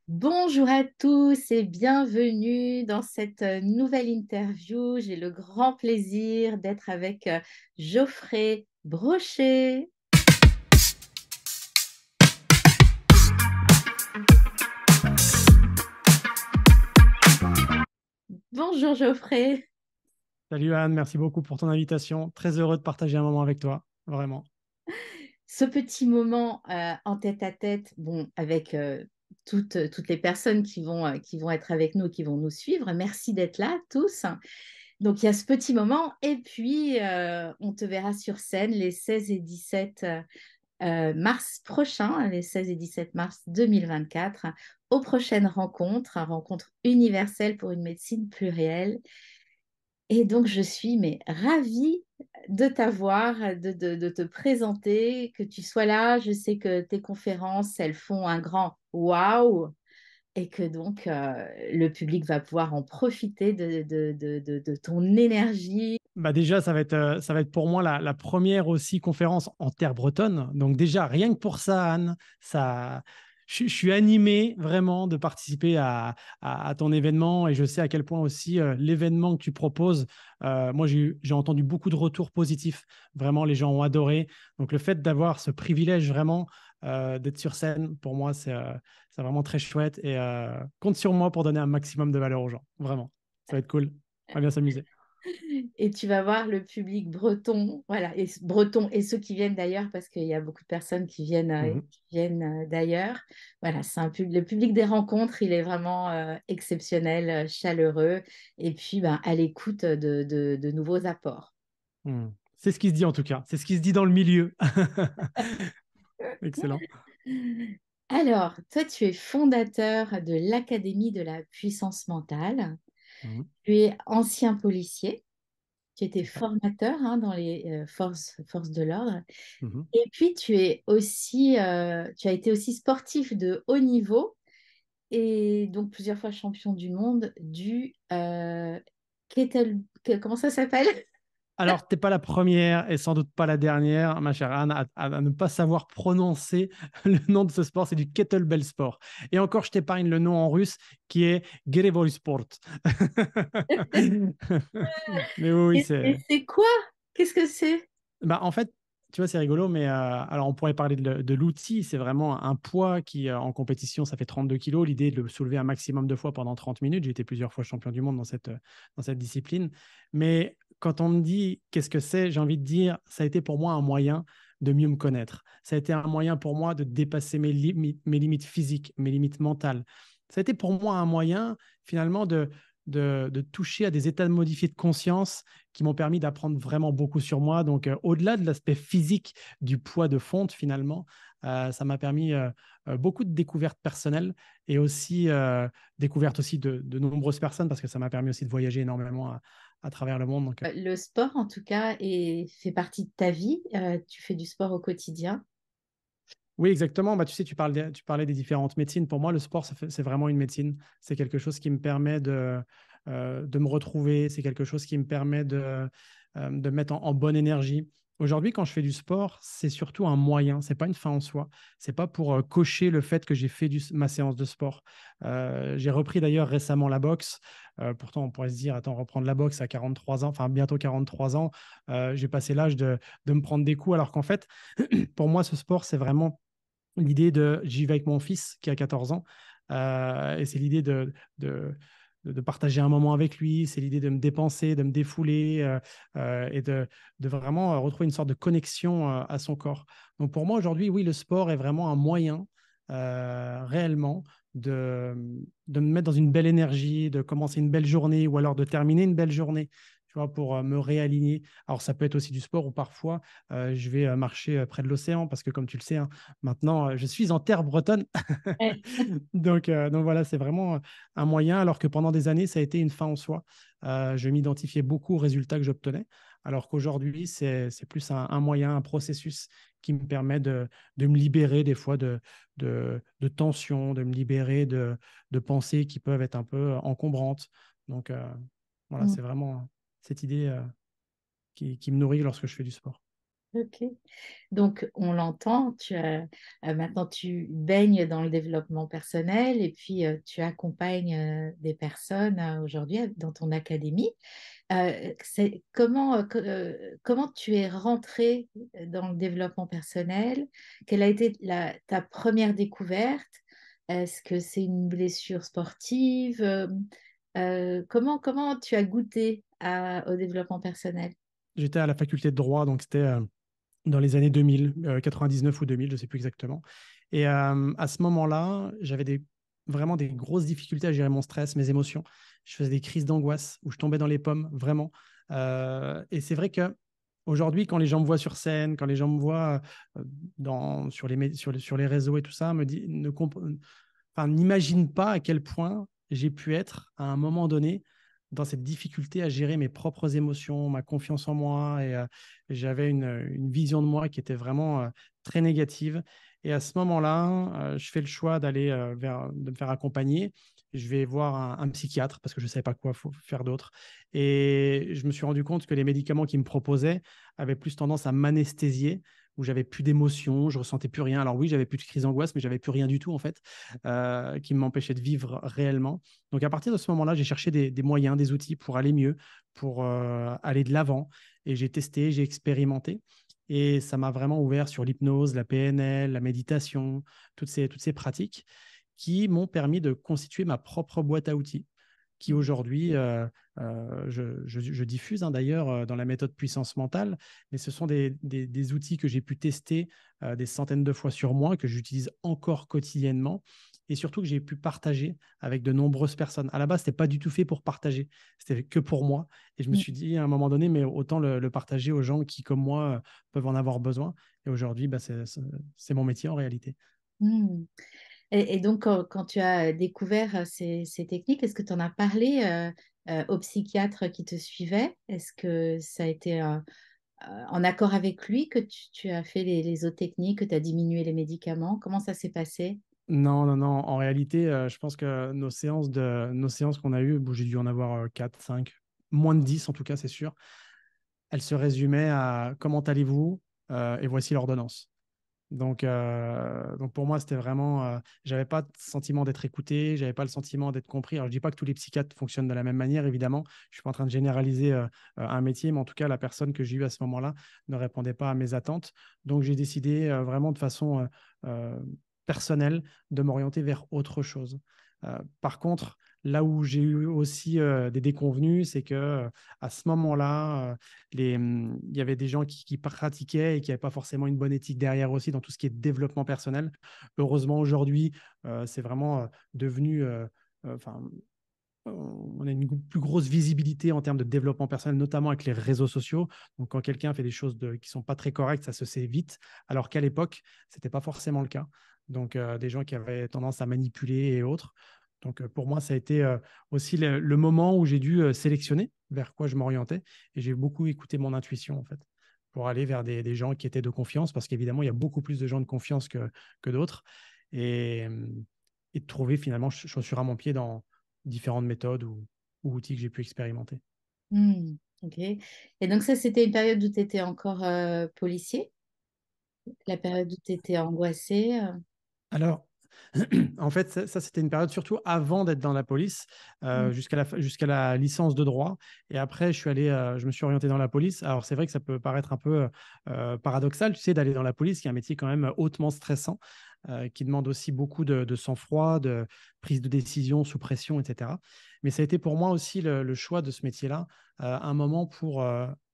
Bonjour à tous et bienvenue dans cette nouvelle interview. J'ai le grand plaisir d'être avec Geoffrey Brochet. Bonjour Geoffrey. Salut Anne, merci beaucoup pour ton invitation. Très heureux de partager un moment avec toi, vraiment. Ce petit moment en tête à tête, bon, avec toutes les personnes qui vont être avec nous, qui vont nous suivre. Merci d'être là tous. Donc il y a ce petit moment et puis on te verra sur scène les 16 et 17 mars prochain, les 16 et 17 mars 2024, aux prochaines rencontres universelles pour une médecine plurielle. Et donc, je suis ravie de t'avoir, de te présenter, que tu sois là. Je sais que tes conférences, elles font un grand waouh et que donc le public va pouvoir en profiter de ton énergie. Bah déjà, ça va être pour moi la première aussi conférence en terre bretonne. Donc déjà, rien que pour ça, Anne, je suis animé vraiment de participer à ton événement et je sais à quel point aussi l'événement que tu proposes, moi j'ai entendu beaucoup de retours positifs. Vraiment, les gens ont adoré. Donc le fait d'avoir ce privilège vraiment d'être sur scène, pour moi, c'est vraiment très chouette et compte sur moi pour donner un maximum de valeur aux gens. Vraiment, ça va être cool. On va bien s'amuser. Et tu vas voir le public breton, voilà, et breton et ceux qui viennent d'ailleurs, parce qu'il y a beaucoup de personnes Mhm. qui viennent d'ailleurs. Voilà, le public des rencontres, il est vraiment exceptionnel, chaleureux, et puis ben, à l'écoute de nouveaux apports. Hmm. C'est ce qui se dit en tout cas. C'est ce qui se dit dans le milieu. Excellent. Alors, toi, tu es fondateur de l'Académie de la puissance mentale. Mhm. Tu es ancien policier. Tu étais C'est ça. formateur hein, dans les forces de l'ordre. Mhm. Et puis, tu as été aussi sportif de haut niveau et donc plusieurs fois champion du monde du comment ça s'appelle? Alors, t'es pas la première et sans doute pas la dernière, ma chère Anne, à ne pas savoir prononcer le nom de ce sport. C'est du kettlebell sport. Et encore, je t'épargne le nom en russe qui est Gerevol Sport. Mais oui, oui, Et c'est. c'est quoi? Qu'est-ce que c'est? Bah, en fait, tu vois, c'est rigolo, mais alors on pourrait parler de l'outil. C'est vraiment un poids qui, en compétition, ça fait 32 kilos. L'idée est de le soulever un maximum de fois pendant 30 minutes. J'ai été plusieurs fois champion du monde dans cette discipline. Mais quand on me dit qu'est-ce que c'est, j'ai envie de dire, ça a été pour moi un moyen de mieux me connaître. Ça a été un moyen pour moi de dépasser mes limites physiques, mes limites mentales. Ça a été pour moi un moyen, finalement, de toucher à des états modifiés de conscience qui m'ont permis d'apprendre vraiment beaucoup sur moi. Donc, au-delà de l'aspect physique du poids de fonte, finalement, ça m'a permis beaucoup de découvertes personnelles et aussi découvertes aussi de nombreuses personnes parce que ça m'a permis aussi de voyager énormément à travers le monde. Donc, Le sport, en tout cas, fait partie de ta vie. Tu fais du sport au quotidien. oui, exactement. Bah, tu sais, tu parlais des différentes médecines. Pour moi, le sport, c'est vraiment une médecine. C'est quelque chose qui me permet de me retrouver. C'est quelque chose qui me permet de me mettre en bonne énergie. Aujourd'hui, quand je fais du sport, c'est surtout un moyen. C'est pas une fin en soi. C'est pas pour cocher le fait que j'ai fait ma séance de sport. J'ai repris d'ailleurs récemment la boxe. Pourtant, on pourrait se dire, attends, reprendre la boxe à 43 ans, enfin bientôt 43 ans, j'ai passé l'âge de me prendre des coups, alors qu'en fait, pour moi, ce sport, c'est vraiment l'idée de j'y vais avec mon fils qui a 14 ans et c'est l'idée de partager un moment avec lui, c'est l'idée de me dépenser, de me défouler et de vraiment retrouver une sorte de connexion à son corps. Donc pour moi aujourd'hui, oui, le sport est vraiment un moyen réellement de, de me mettre dans une belle énergie, de commencer une belle journée ou alors de terminer une belle journée. Tu vois, pour me réaligner. Alors, ça peut être aussi du sport ou parfois je vais marcher près de l'océan parce que, comme tu le sais, hein, maintenant, je suis en terre bretonne. Ouais. Donc voilà, c'est vraiment un moyen, alors que pendant des années, ça a été une fin en soi. Je m'identifiais beaucoup aux résultats que j'obtenais, alors qu'aujourd'hui, c'est plus un moyen, un processus qui me permet de me libérer des fois de tensions, de me libérer de pensées qui peuvent être un peu encombrantes. Donc voilà, Mm. c'est vraiment cette idée qui me nourrit lorsque je fais du sport. Ok. Donc, on l'entend, maintenant tu baignes dans le développement personnel et puis tu accompagnes des personnes aujourd'hui dans ton académie. Comment tu es rentré dans le développement personnel? Quelle a été ta première découverte? Est-ce que c'est une blessure sportive? Comment tu as goûté au développement personnel? J'étais à la faculté de droit, donc c'était dans les années 2000, 99 ou 2000, je ne sais plus exactement. Et à ce moment-là, j'avais vraiment des grosses difficultés à gérer mon stress, mes émotions. Je faisais des crises d'angoisse où je tombais dans les pommes, vraiment. Et c'est vrai que aujourd'hui, quand les gens me voient sur scène, quand les gens me voient sur les réseaux et tout ça, me dit, enfin, n'imagine pas à quel point j'ai pu être à un moment donné dans cette difficulté à gérer mes propres émotions, ma confiance en moi. Et j'avais une vision de moi qui était vraiment très négative. Et à ce moment-là, je fais le choix de me faire accompagner. Je vais voir un psychiatre parce que je ne savais pas quoi faire d'autre. Et je me suis rendu compte que les médicaments qu'il me proposait avaient plus tendance à m'anesthésier, où j'avais plus d'émotions, je ressentais plus rien. Alors oui, j'avais plus de crise d'angoisse, mais j'avais plus rien du tout en fait, qui m'empêchait de vivre réellement. Donc à partir de ce moment-là, j'ai cherché des moyens, des outils pour aller mieux, pour aller de l'avant. Et j'ai testé, j'ai expérimenté. Et ça m'a vraiment ouvert sur l'hypnose, la PNL, la méditation, toutes ces pratiques qui m'ont permis de constituer ma propre boîte à outils qui aujourd'hui, je diffuse d'ailleurs dans la méthode puissance mentale, mais ce sont des outils que j'ai pu tester des centaines de fois sur moi, que j'utilise encore quotidiennement, et surtout que j'ai pu partager avec de nombreuses personnes. À la base, ce n'était pas du tout fait pour partager, c'était que pour moi. Et je me suis dit à un moment donné, mais autant le partager aux gens qui, comme moi, peuvent en avoir besoin. Et aujourd'hui, bah, c'est mon métier en réalité. Mm. Et donc, quand tu as découvert ces techniques, est-ce que tu en as parlé au psychiatre qui te suivait? Est-ce que ça a été en accord avec lui que tu as fait les autres techniques, que tu as diminué les médicaments? Comment ça s'est passé? Non, non, non. En réalité, je pense que nos séances qu'on a eues, bon, j'ai dû en avoir 4, 5, moins de 10 en tout cas, c'est sûr. Elles se résumaient à comment allez-vous et voici l'ordonnance. Donc pour moi, c'était vraiment, j'avais pas le sentiment d'être écouté, j'avais pas le sentiment d'être compris. Alors je dis pas que tous les psychiatres fonctionnent de la même manière, évidemment. Je suis pas en train de généraliser un métier, mais en tout cas, la personne que j'ai eue à ce moment-là ne répondait pas à mes attentes. Donc j'ai décidé vraiment de façon personnelle de m'orienter vers autre chose. Par contre, là où j'ai eu aussi des déconvenues, c'est que à ce moment-là, il y avait des gens qui pratiquaient et qui n'avaient pas forcément une bonne éthique derrière aussi dans tout ce qui est développement personnel. Heureusement, aujourd'hui, c'est vraiment devenu, enfin, on a une plus grosse visibilité en termes de développement personnel, notamment avec les réseaux sociaux. Donc, quand quelqu'un fait des choses qui ne sont pas très correctes, ça se sait vite, alors qu'à l'époque, ce n'était pas forcément le cas. Donc, des gens qui avaient tendance à manipuler et autres. Donc, pour moi, ça a été aussi le moment où j'ai dû sélectionner vers quoi je m'orientais. Et j'ai beaucoup écouté mon intuition, en fait, pour aller vers des gens qui étaient de confiance, parce qu'évidemment, il y a beaucoup plus de gens de confiance que d'autres. Et, et de trouver finalement chaussure à mon pied dans différentes méthodes ou outils que j'ai pu expérimenter. Ok. Et donc ça, c'était une période où tu étais encore policier, la période où tu étais angoissé. Alors, en fait, ça, c'était une période surtout avant d'être dans la police, jusqu'à la licence de droit. Et après, je me suis orienté dans la police. Alors, c'est vrai que ça peut paraître un peu paradoxal, tu sais, d'aller dans la police, qui est un métier quand même hautement stressant, qui demande aussi beaucoup de sang-froid, de prise de décision sous pression, etc. Mais ça a été pour moi aussi le choix de ce métier-là, un moment pour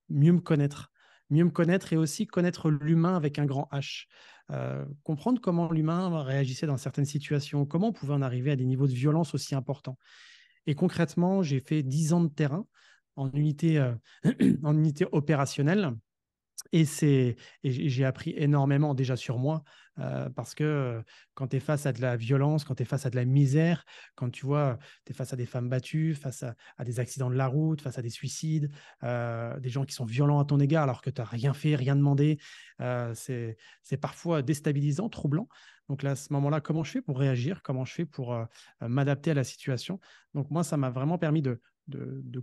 mieux me connaître. Mieux me connaître et aussi connaître l'humain avec un grand H. Comprendre comment l'humain réagissait dans certaines situations, comment on pouvait en arriver à des niveaux de violence aussi importants. Et concrètement, j'ai fait 10 ans de terrain en unité, en unité opérationnelle. Et j'ai appris énormément déjà sur moi, parce que quand tu es face à de la violence, quand tu es face à de la misère, quand tu vois, tu es face à des femmes battues, face à des accidents de la route, face à des suicides, des gens qui sont violents à ton égard alors que tu n'as rien fait, rien demandé, c'est parfois déstabilisant, troublant. Donc là, à ce moment-là, comment je fais pour réagir? Comment je fais pour m'adapter à la situation? Donc moi, ça m'a vraiment permis de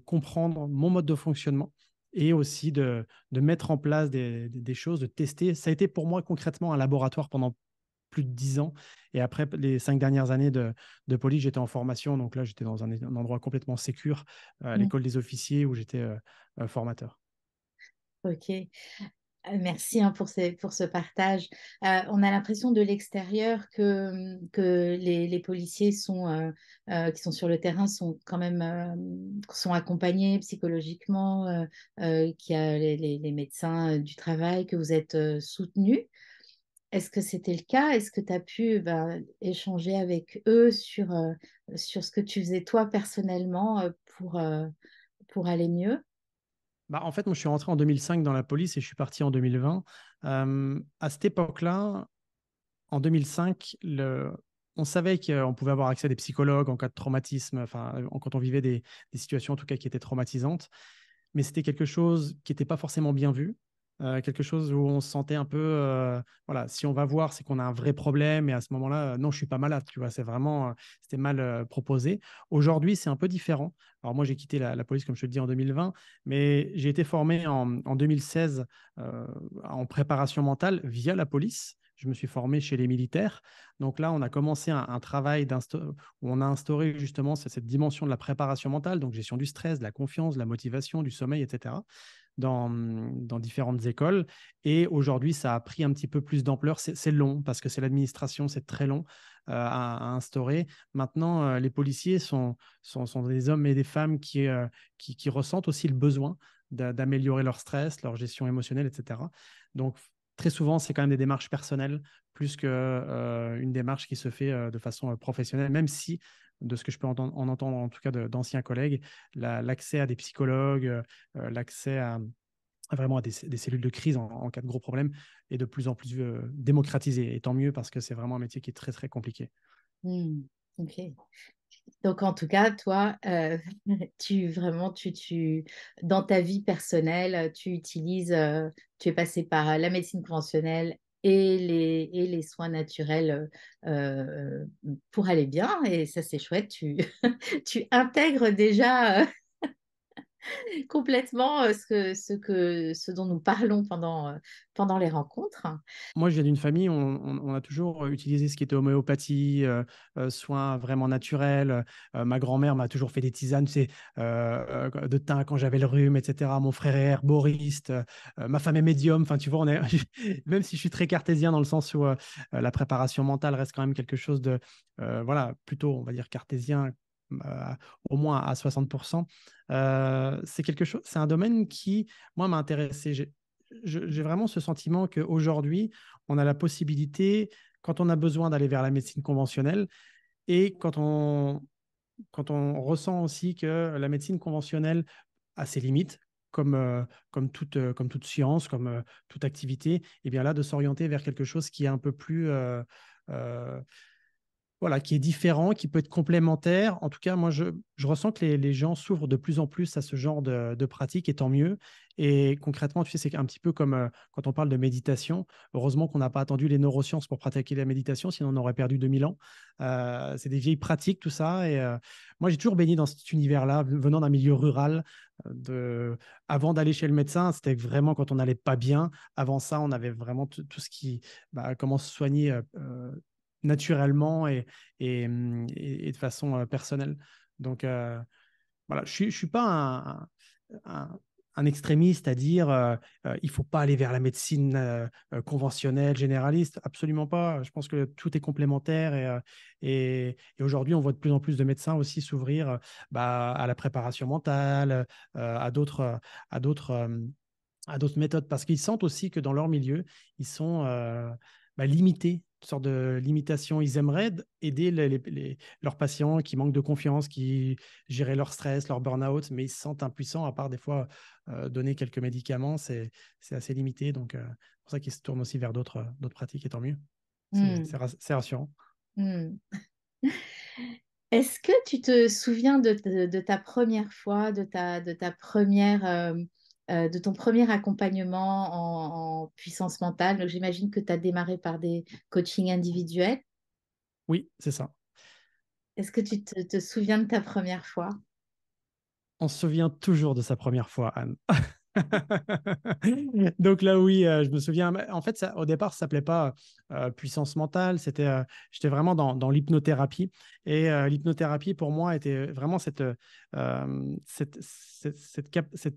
comprendre mon mode de fonctionnement et aussi de mettre en place des choses, de tester. Ça a été pour moi concrètement un laboratoire pendant plus de 10 ans. Et après les 5 dernières années de police, j'étais en formation. Donc là, j'étais dans un endroit complètement sécure, à Mm. l'école des officiers où j'étais formateur. Ok. Merci hein, pour ce partage. On a l'impression de l'extérieur que les policiers qui sont sur le terrain sont quand même sont accompagnés psychologiquement, qu'il y a les médecins du travail, que vous êtes soutenus. Est-ce que c'était le cas? Est-ce que tu as pu échanger avec eux sur ce que tu faisais toi personnellement pour aller mieux? Bah, en fait, moi, je suis rentré en 2005 dans la police et je suis parti en 2020. À cette époque-là, en 2005, on savait qu'on pouvait avoir accès à des psychologues en cas de traumatisme, enfin, quand on vivait des situations en tout cas qui étaient traumatisantes, mais c'était quelque chose qui n'était pas forcément bien vu, quelque chose où on se sentait un peu, voilà, si on va voir, c'est qu'on a un vrai problème, et à ce moment-là, non, je suis pas malade, tu vois, c'est vraiment, c'était mal proposé. Aujourd'hui, c'est un peu différent. Alors moi, j'ai quitté la police, comme je te le dis, en 2020, mais j'ai été formé en 2016 en préparation mentale via la police. Je me suis formé chez les militaires. Donc là, on a commencé un travail où on a instauré justement cette dimension de la préparation mentale, donc gestion du stress, de la confiance, de la motivation, du sommeil, etc., dans différentes écoles. Et aujourd'hui, ça a pris un petit peu plus d'ampleur. C'est long parce que c'est l'administration, c'est très long à instaurer. Maintenant, les policiers sont des hommes et des femmes qui ressentent aussi le besoin d'améliorer leur stress, leur gestion émotionnelle, etc. Donc, très souvent, c'est quand même des démarches personnelles plus qu'une démarche qui se fait de façon professionnelle, même si, de ce que je peux en entendre, en tout cas d'anciens collègues, l'accès à des psychologues, l'accès vraiment à des cellules de crise en cas de gros problèmes est de plus en plus démocratisé. Et tant mieux parce que c'est vraiment un métier qui est très, très compliqué. Hmm, ok. Donc, en tout cas, toi, dans ta vie personnelle, tu es passé par la médecine conventionnelle et les soins naturels pour aller bien. Et ça, c'est chouette. Tu intègres déjà complètement ce dont nous parlons pendant les rencontres. Moi, je viens d'une famille où on a toujours utilisé ce qui était homéopathie, soins vraiment naturels. Ma grand-mère m'a toujours fait des tisanes, tu sais, de thym quand j'avais le rhume, etc. Mon frère est herboriste. Ma femme est médium. Enfin, tu vois, même si je suis très cartésien dans le sens où la préparation mentale reste quand même quelque chose de, voilà, plutôt, on va dire, cartésien, euh, au moins à 60%. C'est un domaine qui, moi, m'a intéressé. J'ai vraiment ce sentiment qu'aujourd'hui, on a la possibilité, quand on a besoin d'aller vers la médecine conventionnelle, et quand on ressent aussi que la médecine conventionnelle a ses limites, comme toute science, comme toute activité, et bien là, de s'orienter vers quelque chose qui est un peu plus euh, voilà, qui est différent, qui peut être complémentaire. En tout cas, moi, je ressens que les gens s'ouvrent de plus en plus à ce genre de pratique, et tant mieux. Et concrètement, tu sais, c'est un petit peu comme quand on parle de méditation. Heureusement qu'on n'a pas attendu les neurosciences pour pratiquer la méditation, sinon on aurait perdu 2000 ans. C'est des vieilles pratiques, tout ça. Et moi, j'ai toujours baigné dans cet univers-là, venant d'un milieu rural. Avant d'aller chez le médecin, c'était vraiment quand on n'allait pas bien. Avant ça, on avait vraiment tout ce qui, comment se soigner naturellement et de façon personnelle. Donc, voilà, je suis pas un, un extrémiste à dire il faut pas aller vers la médecine conventionnelle, généraliste. Absolument pas. Je pense que tout est complémentaire et aujourd'hui, on voit de plus en plus de médecins aussi s'ouvrir à la préparation mentale, à à d'autres euh, à d'autres méthodes parce qu'ils sentent aussi que dans leur milieu, ils sont limités, une sorte de limitation. Ils aimeraient aider leurs patients qui manquent de confiance, qui gèrent leur stress, leur burn-out, mais ils se sentent impuissants, à part des fois donner quelques médicaments, c'est assez limité. Donc, c'est pour ça qu'ils se tournent aussi vers d'autres pratiques, et tant mieux. Hmm, C'est rassurant. hmm. Est-ce que tu te souviens de ta première fois, de ton premier accompagnement en puissance mentale? Donc, j'imagine que tu as démarré par des coachings individuels. Oui, c'est ça. Est-ce que tu te souviens de ta première fois? On se souvient toujours de sa première fois, Anne. Donc là, oui, je me souviens. En fait, au départ, ça s'appelait pas puissance mentale. J'étais vraiment dans l'hypnothérapie. Et l'hypnothérapie, pour moi, était vraiment cette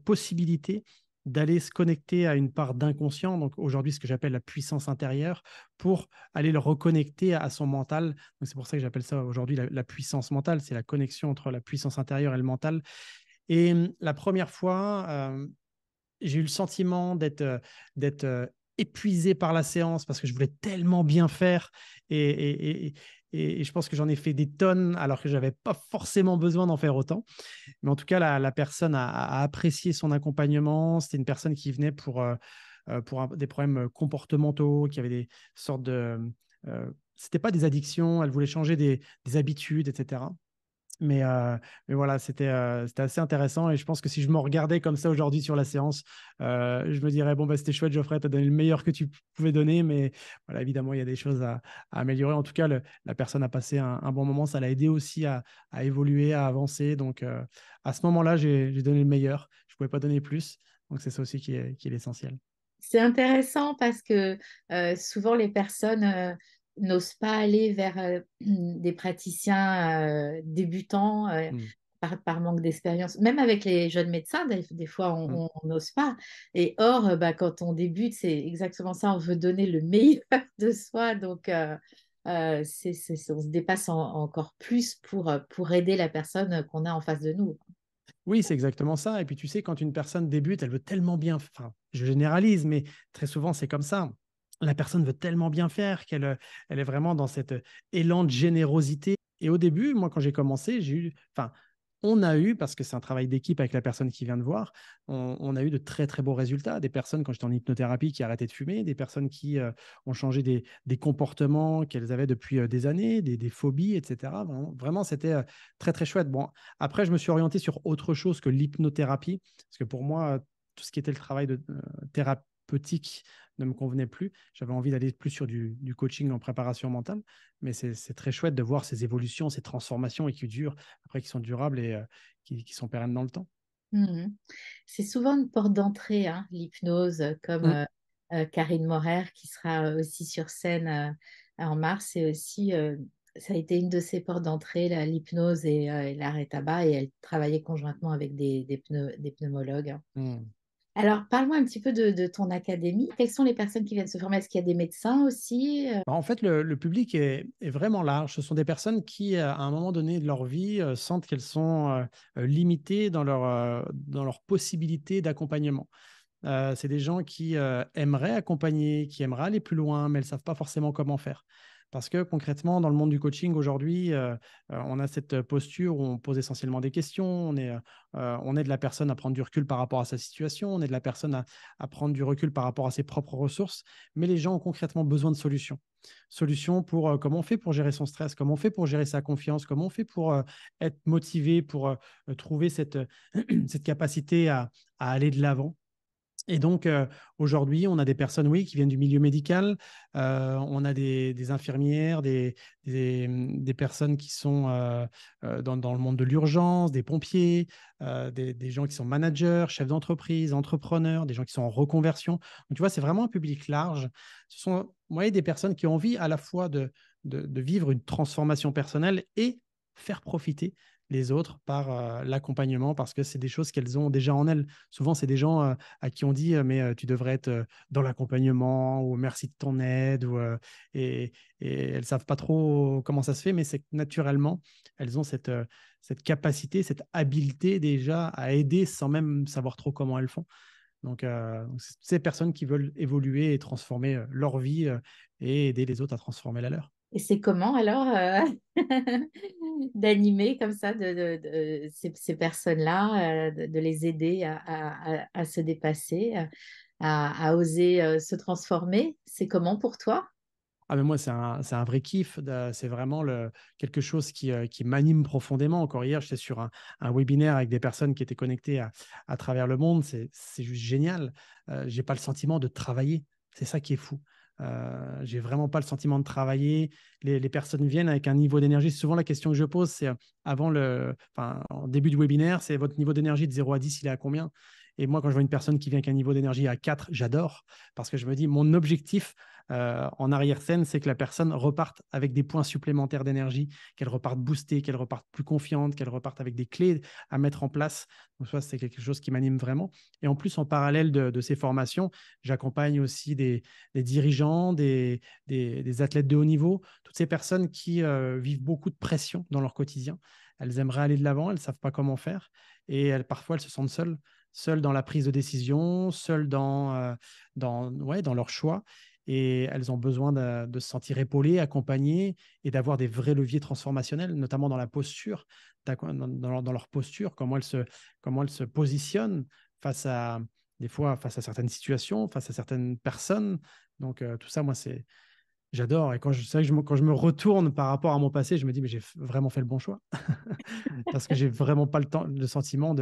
possibilité d'aller se connecter à une part d'inconscient, donc aujourd'hui ce que j'appelle la puissance intérieure, pour aller le reconnecter à son mental. Donc c'est pour ça que j'appelle ça aujourd'hui la puissance mentale, c'est la connexion entre la puissance intérieure et le mental. Et la première fois, j'ai eu le sentiment d'être épuisé par la séance parce que je voulais tellement bien faire et je pense que j'en ai fait des tonnes alors que je n'avais pas forcément besoin d'en faire autant. Mais en tout cas, la personne a apprécié son accompagnement. C'était une personne qui venait pour des problèmes comportementaux, qui avait des sortes de... c'était pas des addictions, elle voulait changer des habitudes, etc. Mais voilà, c'était assez intéressant. Et je pense que si je me regardais comme ça aujourd'hui sur la séance, je me dirais, bon, bah, c'était chouette, Geoffrey, tu as donné le meilleur que tu pouvais donner. Mais voilà, évidemment, il y a des choses à améliorer. En tout cas, la personne a passé un bon moment. Ça l'a aidé aussi à évoluer, à avancer. Donc, à ce moment-là, j'ai donné le meilleur. Je ne pouvais pas donner plus. Donc, c'est ça aussi qui est l'essentiel. C'est intéressant parce que souvent les personnes n'osent pas aller vers des praticiens débutants Mm, par manque d'expérience. Même avec les jeunes médecins, des fois mm. on n'ose pas. Et or, bah, quand on débute, c'est exactement ça, on veut donner le meilleur de soi. Donc, on se dépasse encore plus pour aider la personne qu'on a en face de nous. Oui, c'est exactement ça. Et puis, tu sais, quand une personne débute, elle veut tellement bien, enfin, je généralise, mais très souvent, c'est comme ça. La personne veut tellement bien faire elle est vraiment dans cet élan de générosité. Et au début, moi, quand j'ai commencé, enfin, on a eu, parce que c'est un travail d'équipe avec la personne qui vient de voir, on a eu de très, très beaux résultats. Des personnes, quand j'étais en hypnothérapie, qui arrêtaient de fumer, des personnes qui ont changé des comportements qu'elles avaient depuis des années, des phobies, etc. Vraiment, vraiment, c'était très, très chouette. Bon, après, je me suis orienté sur autre chose que l'hypnothérapie, parce que pour moi, tout ce qui était le travail de thérapeutique ne me convenait plus. J'avais envie d'aller plus sur du coaching en préparation mentale, mais c'est très chouette de voir ces évolutions, ces transformations et qui durent, après qui sont durables et qui sont pérennes dans le temps. Mhm. C'est souvent une porte d'entrée, hein, l'hypnose, comme Mm. Karine Morer qui ssera aussi sur scène en mars. Et aussi, ça a été une de ses portes d'entrée, l'hypnose et l'arrêt tabac. Et elle travaillait conjointement avec des pneumologues. Mm. Alors, parle-moi un petit peu de ton académie. Quelles sont les personnes qui viennent se former? Est-ce qu'il y a des médecins aussi? Bah, en fait, le public est vraiment large. Ce sont des personnes qui, à un moment donné de leur vie, sentent qu'elles sont limitées dans leur possibilité d'accompagnement. C'est des gens qui aimeraient accompagner, qui aimeraient aller plus loin, mais elles ne savent pas forcément comment faire. Parce que concrètement, dans le monde du coaching aujourd'hui, on a cette posture où on pose essentiellement des questions, on aide la personne à prendre du recul par rapport à sa situation, on aide la personne à prendre du recul par rapport à ses propres ressources, mais les gens ont concrètement besoin de solutions. Solutions pour comment on fait pour gérer son stress, comment on fait pour gérer sa confiance, comment on fait pour être motivé, pour trouver cette capacité à aller de l'avant. Et donc, aujourd'hui, on a des personnes, oui, qui viennent du milieu médical. On a des infirmières, des personnes qui sont dans le monde de l'urgence, des pompiers, des gens qui sont managers, chefs d'entreprise, entrepreneurs, des gens qui sont en reconversion. Donc, tu vois, c'est vraiment un public large. Ce sont, moi, des personnes qui ont envie à la fois de vivre une transformation personnelle et faire profiter les autres par l'accompagnement parce que c'est des choses qu'elles ont déjà en elles. Souvent, c'est des gens à qui on dit mais tu devrais être dans l'accompagnement ou merci de ton aide et elles savent pas trop comment ça se fait, mais c'est que naturellement elles ont cette capacité, cette habileté déjà à aider sans même savoir trop comment elles font. Donc, c'est ces personnes qui veulent évoluer et transformer leur vie et aider les autres à transformer la leur. Et c'est comment alors d'animer comme ça ces personnes-là, de les aider à se dépasser, à oser se transformer? C'est comment pour toi? Ah, mais moi, c'est un vrai kiff. C'est vraiment quelque chose qui m'anime profondément. Encore hier, j'étais sur un webinaire avec des personnes qui étaient connectées à travers le monde. C'est juste génial. J'ai pas le sentiment de travailler. C'est ça qui est fou. J'ai vraiment pas le sentiment de travailler. Les personnes viennent avec un niveau d'énergie. Souvent, la question que je pose, c'est en début du webinaire, c'est votre niveau d'énergie de 0 à 10, il est à combien? Et moi, quand je vois une personne qui vient avec un niveau d'énergie à 4, j'adore parce que je me dis, mon objectif en arrière-scène, c'est que la personne reparte avec des points supplémentaires d'énergie, qu'elle reparte boostée, qu'elle reparte plus confiante, qu'elle reparte avec des clés à mettre en place. Donc, ça, c'est quelque chose qui m'anime vraiment. Et en plus, en parallèle de ces formations, j'accompagne aussi des dirigeants, des athlètes de haut niveau, toutes ces personnes qui vivent beaucoup de pression dans leur quotidien. Elles aimeraient aller de l'avant, elles ne savent pas comment faire et parfois elles se sentent seules dans la prise de décision, seules dans leur choix. Et elles ont besoin de se sentir épaulées, accompagnées et d'avoir des vrais leviers transformationnels, notamment dans la posture, dans leur posture, comment elles se positionnent face à, des fois, face à certaines situations, face à certaines personnes. Donc, tout ça, moi, j'adore. Et c'est vrai que quand je me retourne par rapport à mon passé, je me dis, mais j'ai vraiment fait le bon choix. Parce que j'ai vraiment pas le sentiment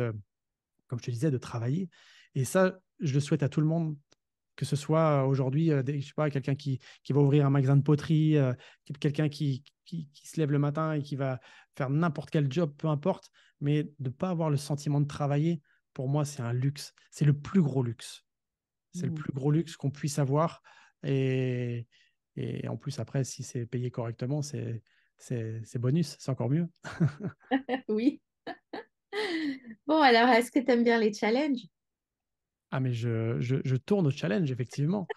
comme je te disais, de travailler. Et ça, je le souhaite à tout le monde, que ce soit aujourd'hui, je sais pas, quelqu'un qui va ouvrir un magasin de poterie, quelqu'un qui se lève le matin et qui va faire n'importe quel job, peu importe, mais de ne pas avoir le sentiment de travailler, pour moi, c'est un luxe. C'est le plus gros luxe. C'est le Mm. plus gros luxe qu'on puisse avoir. Et, et en plus, après, si c'est payé correctement, c'est bonus, c'est encore mieux. Oui. Bon, alors, est-ce que tu aimes bien les challenges? Ah, mais je tourne au challenge, effectivement.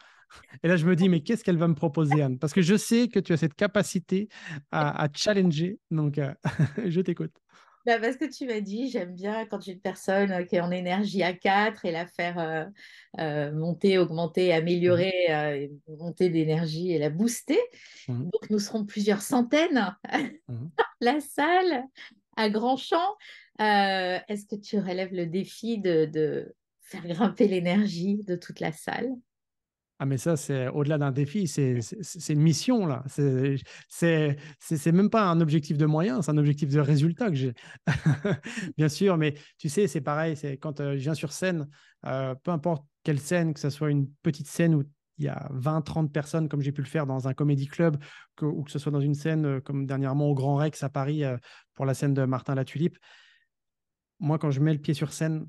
Et là, je me dis, mais qu'est-ce qu'elle va me proposer, Anne? Parce que je sais que tu as cette capacité à challenger. Donc, je t'écoute. Bah, parce que tu m'as dit, j'aime bien quand j'ai une personne qui est en énergie à 4 et la faire monter, augmenter, Mhm, améliorer, monter d'énergie et la booster. mhm, Donc, nous serons plusieurs centaines mhm. la salle à grand champ. Est-ce que tu relèves le défi de faire grimper l'énergie de toute la salle? Ah, mais ça, c'est au-delà d'un défi, c'est une mission, là. C'est même pas un objectif de moyens, c'est un objectif de résultat que j'ai. Bien sûr, mais tu sais, c'est pareil, c'est quand je viens sur scène, peu importe quelle scène, que ce soit une petite scène où il y a 20, 30 personnes, comme j'ai pu le faire dans un comédie club, ou que ce soit dans une scène comme dernièrement au Grand Rex à Paris pour la scène de Martin Latulippe. Moi, quand je mets le pied sur scène,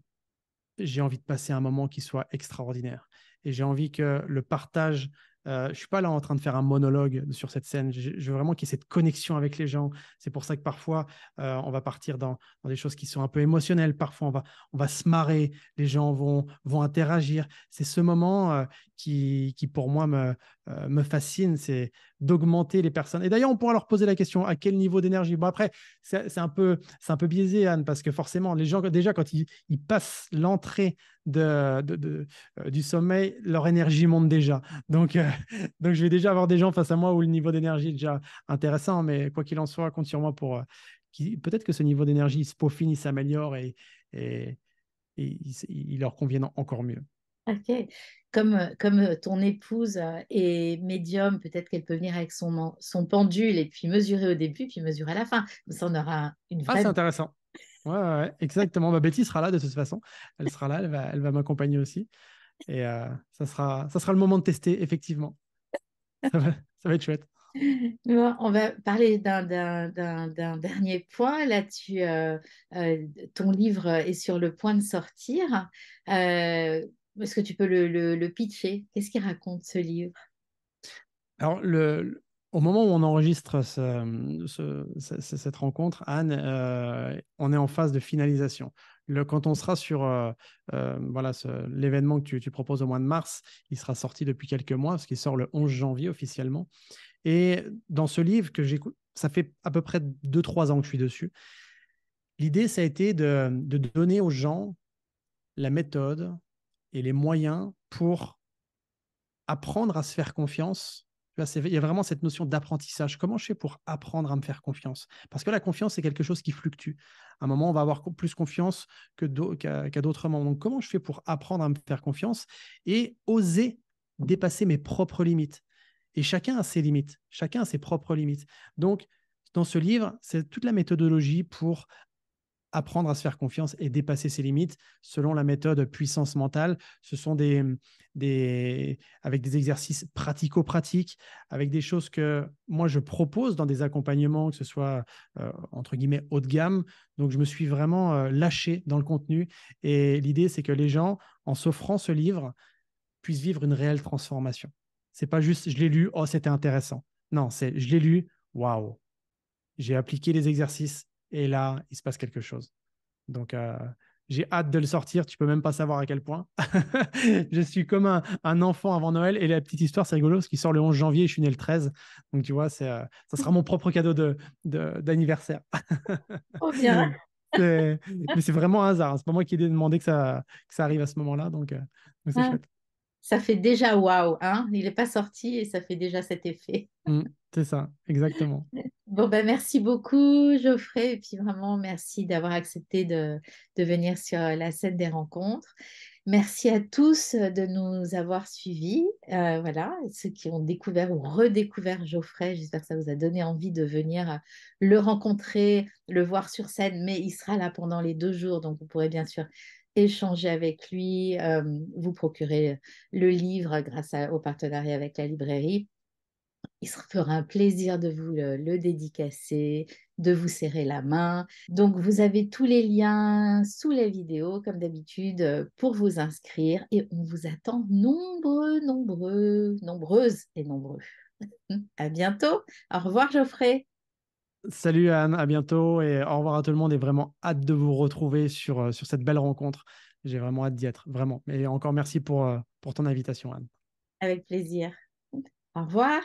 j'ai envie de passer un moment qui soit extraordinaire. Et j'ai envie que le partage, je ne suis pas là en train de faire un monologue sur cette scène, je veux vraiment qu'il y ait cette connexion avec les gens. C'est pour ça que parfois, on va partir dans des choses qui sont un peu émotionnelles, parfois on va se marrer, les gens vont interagir. C'est ce moment qui, pour moi, me fascine, c'est d'augmenter les personnes. Et d'ailleurs, on pourra leur poser la question, à quel niveau d'énergie? Bon, après, c'est un peu biaisé, Anne, parce que forcément, les gens, déjà, quand ils passent l'entrée du sommeil, leur énergie monte déjà. Donc, donc, je vais déjà avoir des gens face à moi où le niveau d'énergie est déjà intéressant, mais quoi qu'il en soit, compte sur moi pour peut-être que ce niveau d'énergie il se peaufine, il s'améliore et, il leur convienne encore mieux. Ok. Comme ton épouse est médium, peut-être qu'elle peut venir avec son pendule et puis mesurer au début, puis mesurer à la fin. Comme ça, on aura une Ah, vraie. c'est intéressant. Ouais, ouais, ouais, exactement. Bah, Betty sera là de toute façon. Elle sera là, elle va m'accompagner aussi. Et ça sera le moment de tester, effectivement. Ça va être chouette. Bon, on va parler d'un dernier point. Là, euh, ton livre est sur le point de sortir. Est-ce que tu peux le pitcher? Qu'est-ce qu'il raconte ce livre? Alors, au moment où on enregistre cette rencontre, Anne, on est en phase de finalisation. Quand on sera sur voilà, l'événement que tu proposes au mois de mars, il sera sorti depuis quelques mois, parce qu'il sort le 11 janvier officiellement. Et dans ce livre que j'écoute, ça fait à peu près 2, 3 ans que je suis dessus. L'idée, ça a été de donner aux gens la méthode et les moyens pour apprendre à se faire confiance. Tu vois, il y a vraiment cette notion d'apprentissage. Comment je fais pour apprendre à me faire confiance? Parce que la confiance, c'est quelque chose qui fluctue. À un moment, on va avoir plus confiance qu'à d'autres moments. Donc, comment je fais pour apprendre à me faire confiance et oser dépasser mes propres limites? Et chacun a ses limites, chacun a ses propres limites. Donc, dans ce livre, c'est toute la méthodologie pour apprendre à se faire confiance et dépasser ses limites selon la méthode puissance mentale. Ce sont avec des exercices pratico-pratiques, avec des choses que moi je propose dans des accompagnements, que ce soit entre guillemets haut de gamme. Donc je me suis vraiment lâché dans le contenu. Et l'idée, c'est que les gens, en s'offrant ce livre, puissent vivre une réelle transformation. C'est pas juste je l'ai lu, oh c'était intéressant. Non, c'est je l'ai lu, waouh, j'ai appliqué les exercices et là, il se passe quelque chose. Donc, j'ai hâte de le sortir. Tu peux même pas savoir à quel point. Je suis comme un enfant avant Noël. Et la petite histoire, c'est rigolo parce qu'il sort le 11 janvier et je suis né le 13. Donc, tu vois, ça sera mon propre cadeau d'anniversaire. Trop bien. Mais c'est vraiment un hasard, hein. C'est pas moi qui ai demandé que ça arrive à ce moment-là. Donc c'est Ah, chouette. ça fait déjà waouh, hein? Il n'est pas sorti et ça fait déjà cet effet. Mm, c'est ça, exactement. Bon, ben, merci beaucoup, Geoffrey. Et puis vraiment, merci d'avoir accepté de venir sur la scène des rencontres. Merci à tous de nous avoir suivis. Voilà, et ceux qui ont découvert ou redécouvert Geoffrey, j'espère que ça vous a donné envie de venir le rencontrer, le voir sur scène, mais il sera là pendant les 2 jours, donc vous pourrez bien sûr échanger avec lui, vous procurer le livre grâce au partenariat avec la librairie. Il se fera un plaisir de vous le dédicacer, de vous serrer la main. Donc, vous avez tous les liens sous la vidéo, comme d'habitude, pour vous inscrire. Et on vous attend nombreux, nombreux, nombreuses et nombreux. À bientôt. Au revoir, Geoffrey. Salut Anne, à bientôt et au revoir à tout le monde et vraiment hâte de vous retrouver sur cette belle rencontre. J'ai vraiment hâte d'y être, vraiment. Et encore merci pour ton invitation, Anne. Avec plaisir. Au revoir.